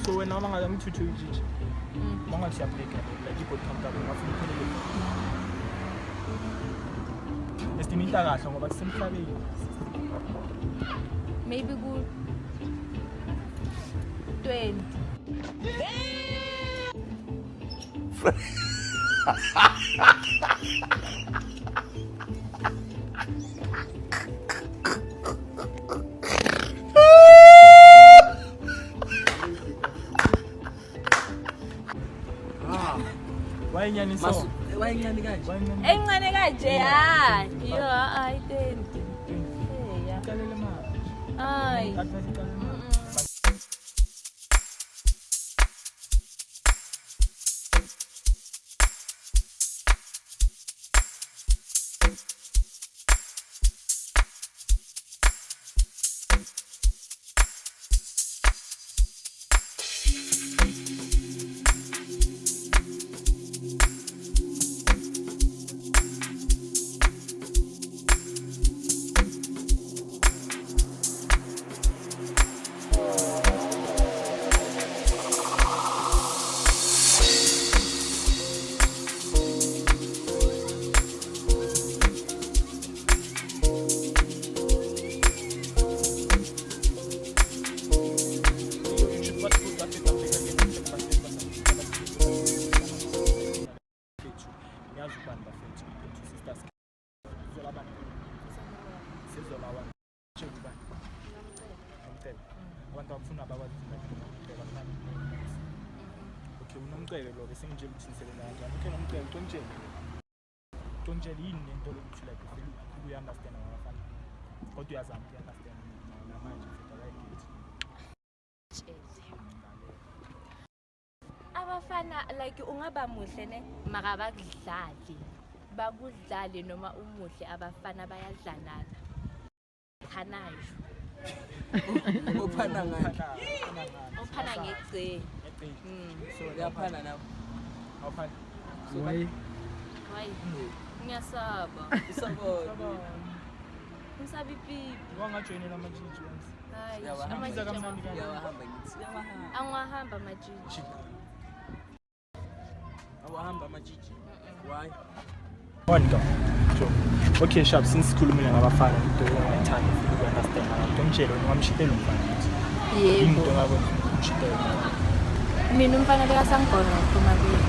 so wena uma ngabe ngithuthu ujiji manga siyapleka like ibot comfortable ngafuna ukuphelele estimita kahle ngoba kusemhlabeni maybe ku 20. Wayenyani so wayenyani kanje Encane kanje ha yo ay 20 yeah kalele manje ay unomcebe lo bese ngitshela ukuthi nisebenza kanjani okay nomcebe tontshela yini lento lokuthi like you understand abafana kodwa uyazama understand namanje futhi abafana like ungaba muhle ne makabakudlali bakudlali noma umuhle abafana bayadlalana khanayo uphana ngani uphana ngeche so yaphana nawe awuphana why ngiyasaba isabona ngisabi pipi wangajoinela amajiji once hayi Amajijo kamnandi kanjani? yawahamba ngithi angahamba amajiji awahamba amajiji why Wonke. So, okay sharp since sikhulumile ngabafana into engayithanda futhi understand abantu ngitshela ngamshitela umfana ukuthi yebo into ngabo ngishitela mina umfana bekasangibona ngokuphumabili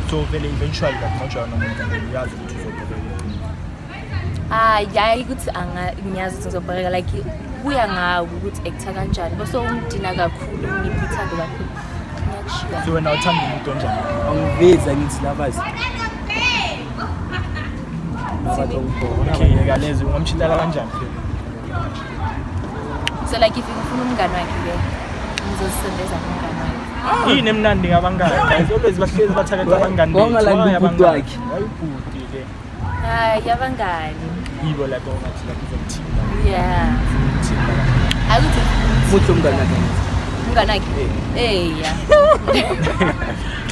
so vele eventually like manje nomuntu uyazi ukuthi uzobhekela hayi ukuthi ngiyazi ukuthi ngizobheka like kuya ngawo ukuthi actor kanjani bese ungidina kakhulu ngiphi uthando kakhulu ngiyakushiya so wena uthanda umuntu onjani angiveza ngithi labazi okay kalezi ungamshitela kanjani so like if ngifuna umngane wakhe ke ngizosendeza umngane wakhe yini emnandi ngabangani guys always bahlezi bathakatha abangani Wangalandi ubhuti wakhe. wayibhuti ke hayi abangani yibo lapho ngathi lapho uzomthinta yeah akuthi muthi umngane wakhe umngane wakhe yeah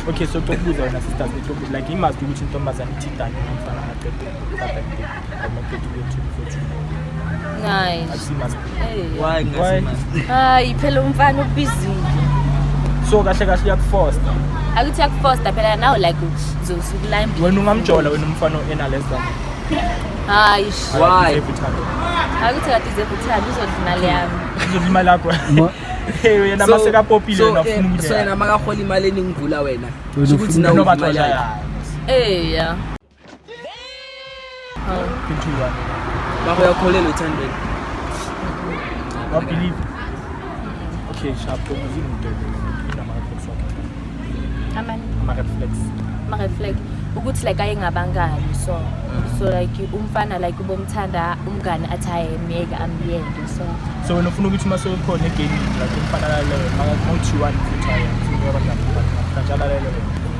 okay so tokubuza wena sisters tokubuza like imust ukuthi intombazana ithintane nomfana ngaqedwe baba into amaqedwe bethu futhi nice asimust why ngasimasi hayi phela umfana ubusy so kahle kahle uyakufoster akuthi yakufoster phela now like uzosukulamba wena ungamjola wena umfana enalesa hayi why akuthi kade zebuthanda uzodlala yami imali yakho hey wena maseka popile wena ufuna ukuthi so yena makahola imali eningivula wena ukuthi nawo nawo imali imali yakho yeah Pintuwa bakho yakholelwa ethandweni I believe okay sharp tokubuza into inama-reflex wakhe amani ama-reflex ma-reflex ukuthi like ayengabangani so like umfana like ubomthanda umngane athi ayemeka amyeke so wena ufuna ukuthi uma sewukhona egaming like umfana laleyo mawuthi-one futhi kanjalo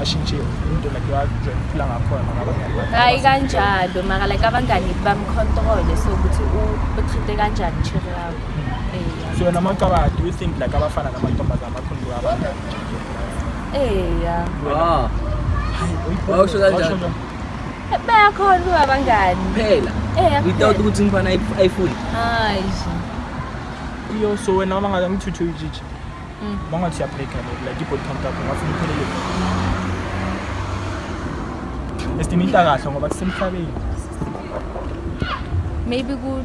ashintshe into like wajoyina ngakhona ngabanye hayi kanjalo maka like abangani bamcontrole so ukuthi utrite kanjani chiri yakho so wena mawucabanga do you think like abafana namantombazana bakhona abangani wawusho kanjani bayakhona ukuba abangani phela without ukuthi ngifana ayifuni hayi iyo so wena uma ngabe ngithuthu ujiji bangathi uyabreaka like i-body count yakho ngafuna iphelele estimate kahle ngoba kusemhlabeni maybe ku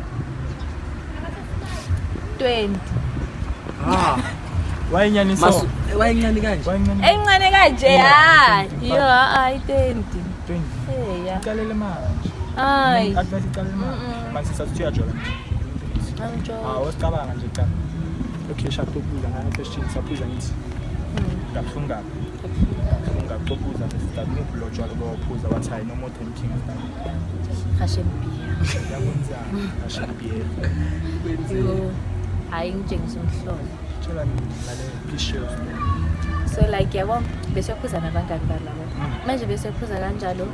20 wayenyaniso wayencane kanje encane kanje ya yo ay 20 ya iqalele manje ay advice iqalele manje sisathu yajola anjo wasicabanga nje cha okay shaka ukubuza ngane question saphuza ngithi ngabhlunga ngaqobuza start noblojwa lokuphuza wathi hayi no more drinking after khashempia yakwenza khashempia yo hayi ngitshengisa umhlolo tshela ngale please so like yabo bese kuphuza nabangani balabo manje bese kuphuza kanjalo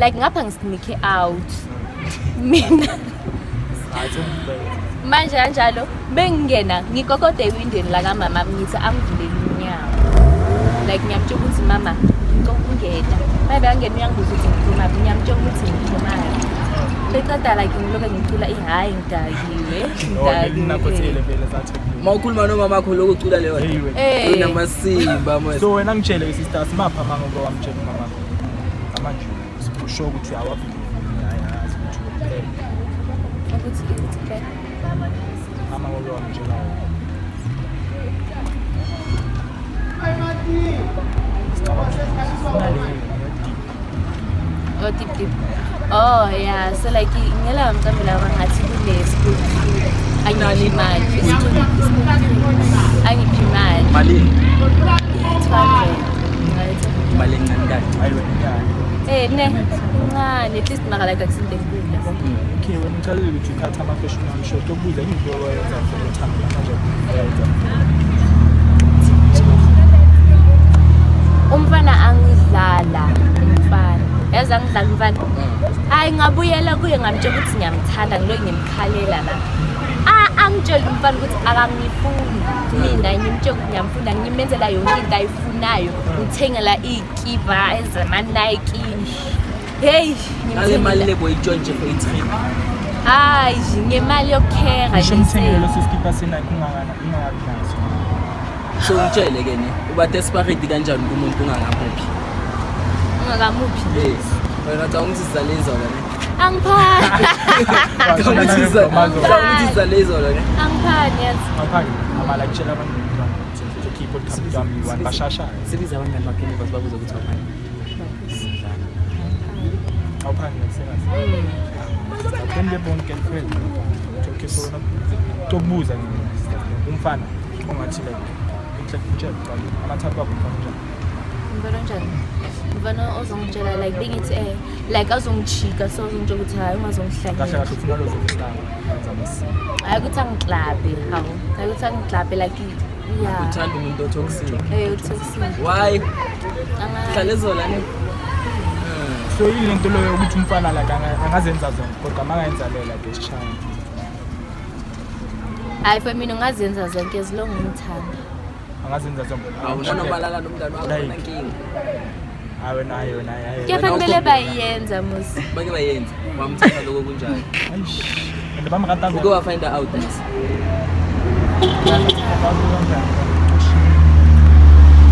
like ngapha ngisinike out mina manje kanjalo bengingena ngikokode ewindweni la kamama ngithi angivulele iminyango like ngiyamtshela ukuthi mama ngokungena mabe angena uyangibuza ukuthi ngiphuma ngiyamtshela ukuthi ngiphumayo beqeda like ngilobe ngicula ihayi ngidakiwe nakothele vele zathi mawukhuluma nomama wakho lokucula leyo unamasimba manje so wena ngitshele sister simapha mama ngoba wamtshela mama manje sipusho ukuthi awabili hayi ukuthi uphele ukuthi okay mama ngoba wamtshela oh deep oh yeah so like ngela mcambela bangathi kule school angiphi imali angiphi imali malini 200 mali encane kanje hayi wena ne ngane at least makala kakusinde kuhle okay wena ngicela ukuthi ukhatha ama question ami short ukubuza into oyenza for uthando manje umfana angidlala umfana yazi angidlala umfana hayi ngabuyela kuye ngamtshela ukuthi ngiyamthanda ngilo ngimkhalela la angitshela umfana ukuthi akangifuni mina ngimtshela ukuthi ngiyamfunda ngimenzela yonke into ayifunayo ngithengela ikipa ezama Nike hey ngale mali lebo ijonje for i-trip hayi ngemali yokukhera ngishomthengelo sisikipa sena kungakana ingakabilazo so ngitshele ke ne uba desperate kanjani kumuntu ungangamuphi ungakamuphi wena cha ungisiza lezo la ne angiphani ungisiza lezo la ne angiphani yazi ngaphaki amala kutshela abantu ukuthi keep on coming down one bashasha sibiza abangani bakhe neva sibabuza ukuthi awuphani awuphani ngisekazi aphende bonke girlfriend okay so tokubuza umfana ongathi like inhlekutshela amathathu akho kanjani ngibona njani ngibona ozongitshela like bengithi like azongichika so uzongitshela ukuthi hayi ungazongihlangana kahle kahle ufuna lozokuhlanga ngizamasi hayi ukuthi angiclabe hawo hayi ukuthi angiclabe like yeah uthanda umuntu otoxic utoxic why hlale zola ne so ilento leyo ukuthi umfana la angazenza zonke kodwa mangayenza lela ke sishaya hayi for mina ungazenza zonke as long ngimthanda angazenza zonke awunomalala nomngane wakho nankingi awe nayo kufanele bayenza musi bake bayenza wamthanda lokho kunjani and bamrata uke wa find out this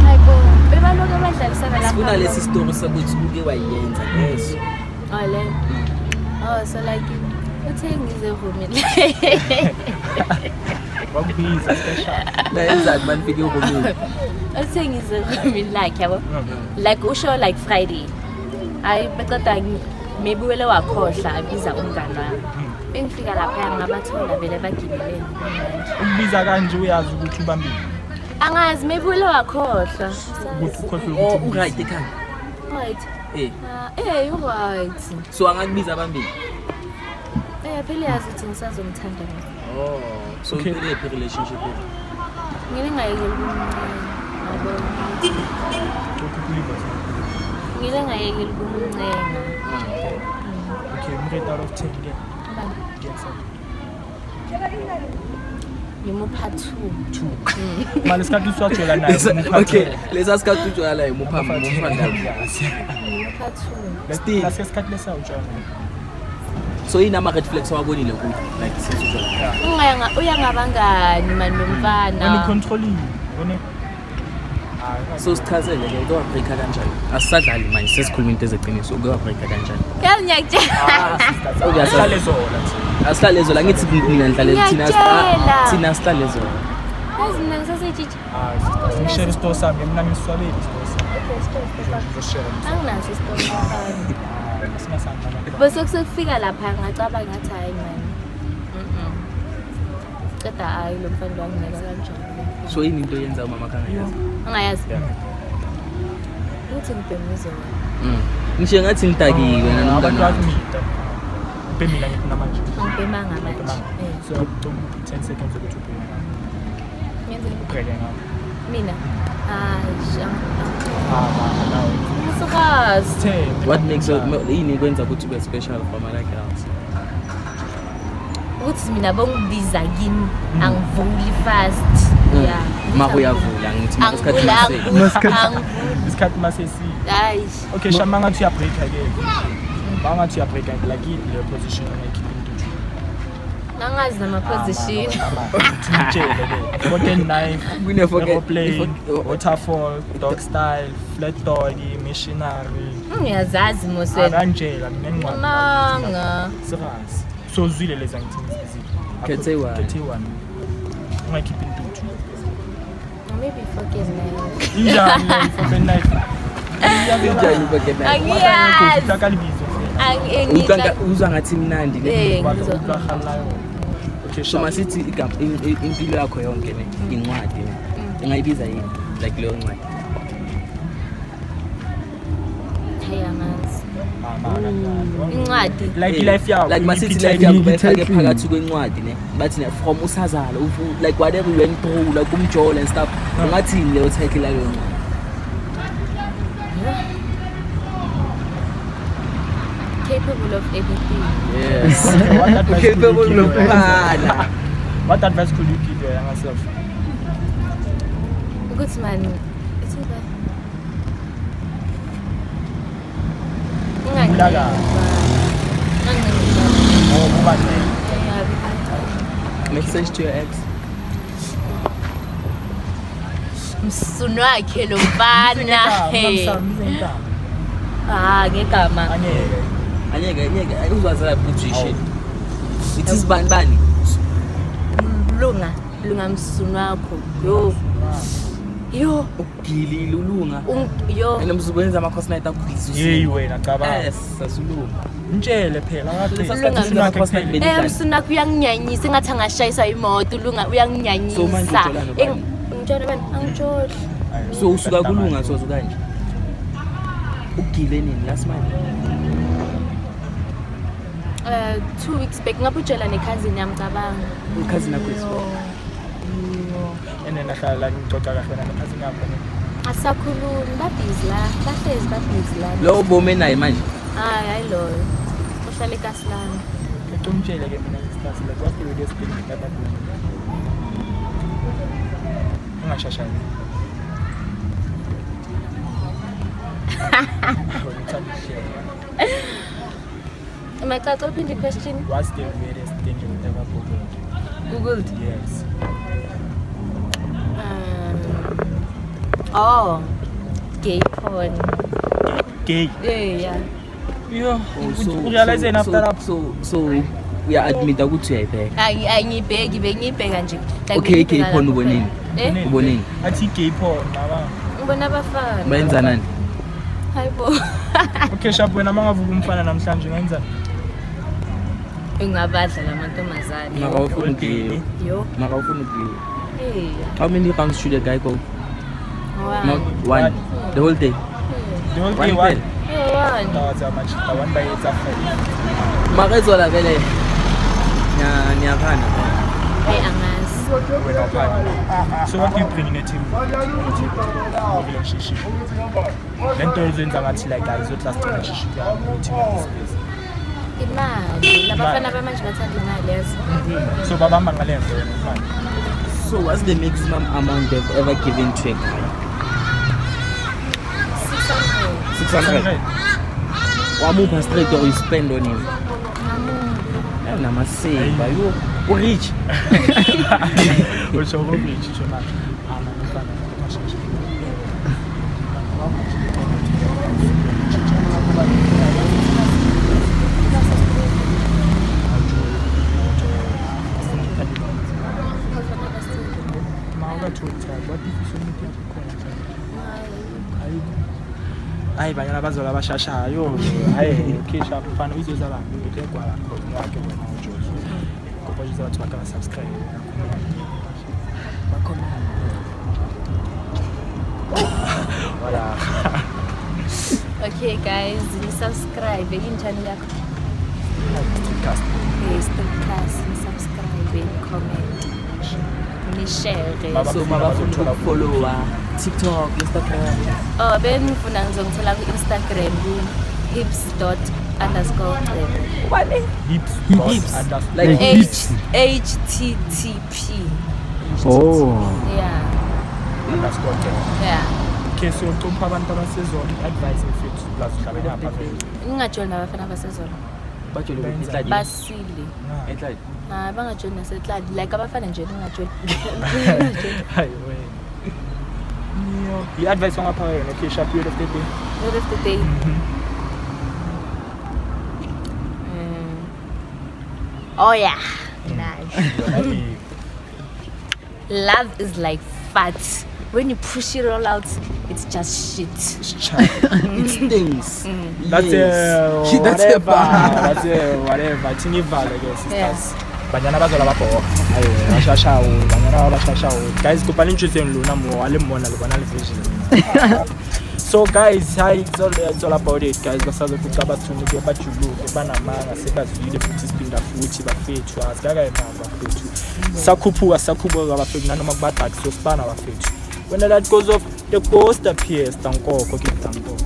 hayibo bebaloke badlalisana lapha sifuna lesi story sokuthi uke wayenza yes ole oh so like uthengize vumile wakubiza special la yenza man fike ukumile uthengize vumile like yabo like usho like Friday hayi beqeda maybe wele wakhohla abiza umngane wami engifika lapha ngabathola vele bagibeleni ukubiza kanje uyazi ukuthi ubambile angazi maybe wele wakhohla ukuthi ukhohle ukuthi uright ekhaya right you right so angakubiza abambili phela yazi ukuthi ngisazomthanda oh so Okay. ile relationship ngile ngayekela kumncane yabo ukuliva ngile ngayekela kumncenga okay umrate out of 10 ke yes ngimupha 2 manje sikhathi uswajola naye okay lesa sikhathi ujwala la imupha ngimupha 2 Still. lase sikhathi lesawujwala so inama red flags wabonile ku like sesujwala uyangabangani mani nomfana when controlling So sichazele ke ukubreaka kanjani asisadlali manje sesikhuluma into ezeqiniso ukubreaka kanjani yazi ngiyakutshela Asihlale zola asihlale zola ngithi mina ngihlale thina sihlale zola yazi mina ngisasejiji ngishare isitoro sami mina ngiswabeli isitoro sami anginaso isitoro bese kusefika lapha ngacabanga ngathi hayi man ceda hayi lo mfana wangingeka kanjani so yini into yenza umama kangayazi angayazi uthi ngibhemizo ngisho ngathi ngidakiwe abantu bakumita ubhemila ngithi namanje ngibhemanga manje so 10 seconds ukuthi ubhemanga ngenzeni upheke ngapha mina nawe Sukas. What makes yini kwenza ukuthi ube special for my girls? Ukuthi mina bongibiza kimi angivuli fast. Yeah. Mara uyavula ngithi isikhathi masesi. Hayi. Okay, shama ngathi uya break again. Bangathi uya break like le position ngeke nangazi nama position. Forget knife, forget plane, waterfall, dog style, flat doggy, missionary. Ngiyazazi mose. Kanjela mina ngincane. Manga. Serious. So zwile leza ngithi Kethe one. Ungakhipha intuthu. Maybe forget knife. Injani forget knife. Injani forget knife. Angiyazi. Takalibizo. Uzwa ngathi mnandi le. So masithi igama impilo yakho yonke ne incwadi ungayibiza yini like leyo ncwadi incwadi like life yakho like masithi life yakho bayifake phakathi kwencwadi ne bathi from usazala like whatever you went through like umjolo and stuff ungathi leyo title leyo ncwadi capable of everything. Yes. Capable of mana. What advice could you give your younger self? Good man. It's okay. Message to your ex. Msunu wakhe lo mfana. Ngegama. Anyeke uzwazela ukuthi it is bani lunga msunu wakho yo ugilile ulunga yo and mzukwenza ama course night akugilisa hey wena cabanga yes sasulunga ntshele phela msunu wakho uyanginyanyisa engathi angashayisa imoto uyanginyanyisa so manje ngitshela bani angitsholi so usuka kulunga sozo kanje ugile nini last month 2 weeks back ngaputshela nekhazini yami cabanga ukhazini yakho ene nahlala ngixoxa kahle nekhazini yakho asakhulumi babhizi la bahlezi babhizi la lo bome naye manje hayi loyo uhlala eKaslani ngicumtshele ke mina isitasi la kwathi we just been lapha ungashashani My cat open the question. What's the weirdest thing you've ever Googled? Googled? Yes. Gay porn. Gay? Yeah. Yeah. So realizing after that. So uya-admit ukuthi uyayibheka Angiyibheki bengiyibheka nje. Okay, gay porn ubonini? Ubonini? Athi gay porn naba. Ngibona abafana. Bayenza nani? Hayibo. Okay, shap wena mangavuka umfana namhlanje ungenza Ingabadla lamantombazane. Makawufuna ukugila. Yo. Makawufuna ukugila. Hey. How many rounds should a guy go? One. The whole day? The whole day one? Yeah, one. One by 8 after. Makazola vele. Niyakana. Hey, angas. So what do you bring in a team? Relationship. Lento ezenza ngathi like ayizotlast relationship yakho team at this place. Imali. Labafana bamanje bathanda imali yazi. So babamba ngalento wena mfana. So what's the maximum amount they've ever given to a guy? 600. Wamupha straight or you spend on him? Namaseva, you rich. Usho rich shona. Mfana. hayi banyana bazola abashashayo hayi Kesha mfana uzoza abantu ngekwa khona yakhe wena uJoji ngoba uzoza bathi baka subscribe bakhona wala okay guys subscribe in channel yakho podcast Streetcast subscribe comment ni share So mabafuna ukufollowa TikTok, Instagram. oh benifuna ngizongithola ku Instagram hips._. hips Like HTTP Oh. yeah yeah okay so tumpa abantu abasezona advice mfethu plus khala ngapha vele ngingajoli nabafana basezona bajole ukuthi basile enhlali. hayi bangajoli nasekladi like abafana nje ngingajoli hayi wena the advice ngapha wena Kesha period of the day Word of the day. Oh yeah. Nice. Love is like fat. When you push it all out, it's just shit. It stings. That's Yes. whatever tinivala guys Yeah. sisters banyana bazola bapho hayi bashashawo banyana bashashawo guys kupala interesting lo namo alimona lo banal vision so guys hi it's all about it guys basazokuthi abathunike bajuluke banamanga sebazwile futhi sipinda futhi bafethu asikaka emama bafethu sakhuphuka bafethu nanoma kubadaki so sibana bafethu when that goes off the ghost appears tankoko kitanko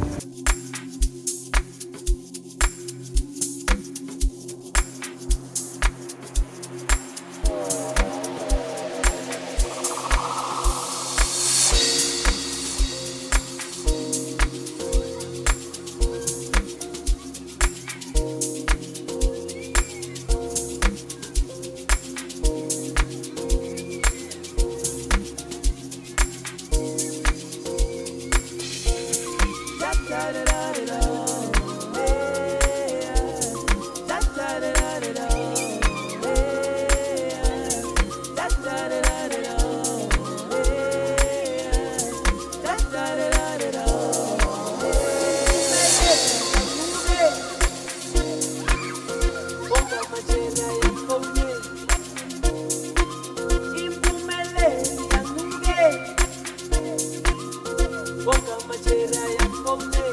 Boca machera ya pomne